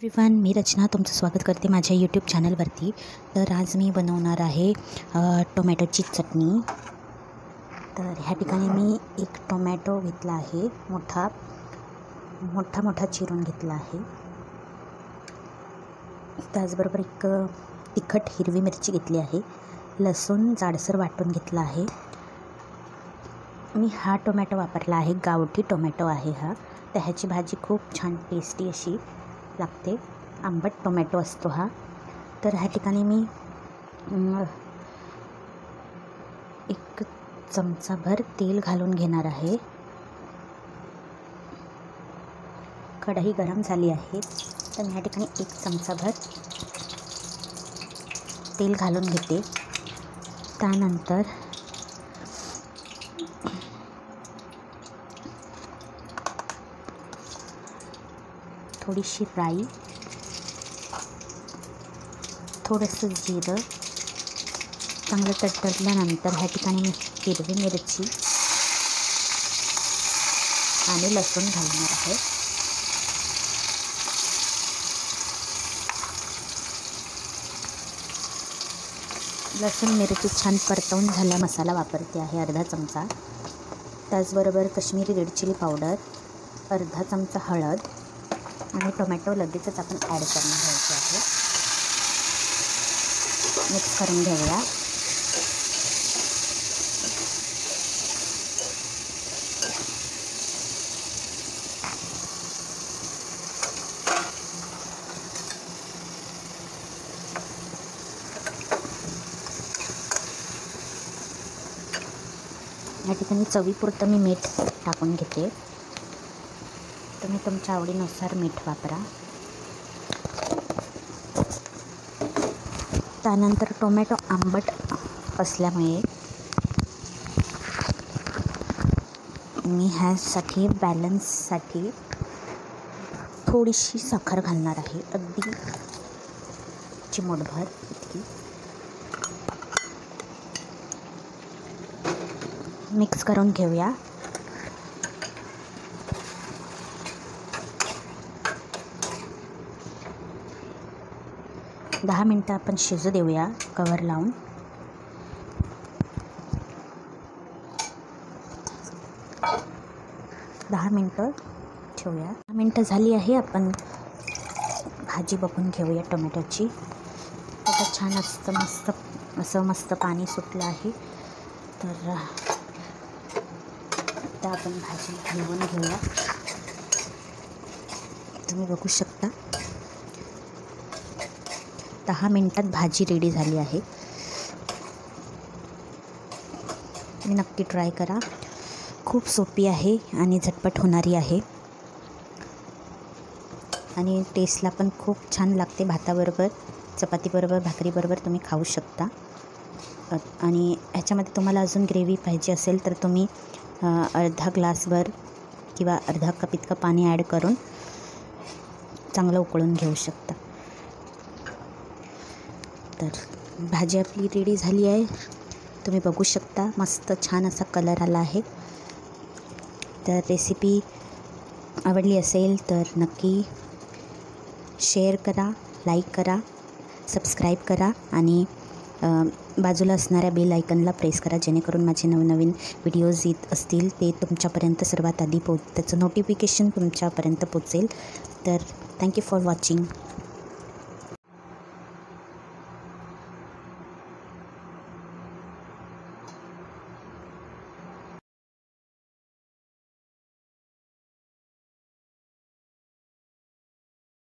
Everyone, मी रचना तुमचं स्वागत करते माझ्या यूट्यूब चॅनलवरती। तर आज मी बनवणार आहे टोमॅटोची चटणी। तर ह्या ठिकाणी मी एक टोमॅटो घेतला आहे, मोठा चिरून घेतला आहे। त्याचबरोबर एक तिखट हिरवी मिरची घेतली आहे, लसूण जाडसर वाटून घेतला आहे। मी हा टोमॅटो वापरला आहे, गावठी टोमॅटो आहे हा। तर ह्याची भाजी खूप छान टेस्टी अशी लागते, आंबट टोमॅटो असतो हा। तर ह्या ठिकाणी मी एक चमचाभर तेल घालून घेणार आहे। कढई गरम झाली आहे, तर मी ह्या ठिकाणी एक चमचाभर तेल घालून घेते। त्यानंतर थोडीशी राई, थोडंसं जिरं चांगलं तडतडल्यानंतर ह्या ठिकाणी मी हिरवी मिरची आणि लसूण घालणार आहे। लसूण मिरची छान परतवून झाला मसाला वापरते आहे, अर्धा चमचा। त्याचबरोबर कश्मीरी रेड चिली पावडर, अर्धा चमचा हळद आणि टोमॅटो लगेचच आपण ॲड करून घ्यायचे आहे। मिक्स करून घेऊया। या ठिकाणी चवीपुरतं मी मीठ टाकून घेते, तुम्ही तुमच्या आवडीनुसार मीठ वापरा। त्यानंतर टोमॅटो आंबट असल्यामुळे मी ह्यासाठी बॅलन्ससाठी थोडीशी साखर घालणार आहे, अगदी चिमूटभर इतकी। मिक्स करून घेऊया। दहा मिनटं आपण शिजू देऊया कवर लावून। दहा मिनटं ठेवूया। 10 मिनटं झाली आहे, आपण भाजी बघून घेऊया टोमॅटोची। आता छान मस्त पाणी सुटलं आहे, तर आता आपण भाजी हलवून घेऊया। तुम्ही बघू शकता 10 मिनटात भाजी रेडी झाली आहे। तुम्ही नक्की ट्राय करा, खूप सोपी आहे आणि झटपट होणारी आहे आणि टेस्टला पण खूप छान लागते। भाताबरोबर, चपातीबरोबर, भाकरीबरोबर तुम्ही खाऊ शकता। आणि ह्याच्यामध्ये तुम्हाला अजून ग्रेव्ही पाहिजे असेल तर तुम्ही अर्धा ग्लासभर किंवा अर्धा कप इतकं पाणी ॲड करून चांगलं उकळून घेऊ शकता। तर भाजी आपली रेडी झाली आहे, तुम्ही बघू शकता, मस्त छान असा कलर आला आहे। तर रेसिपी आवडली असेल तर नक्की शेअर करा, लाईक करा, सबस्क्राईब करा आणि बाजूला असणाऱ्या बेल आयकनला प्रेस करा, जेणेकरून माझे नवनवीन व्हिडिओज येत असतील ते तुमच्यापर्यंत सर्वात आधी त्याचं नोटिफिकेशन तुमच्यापर्यंत पोचेल। तर थँक्यू फॉर वॉचिंग।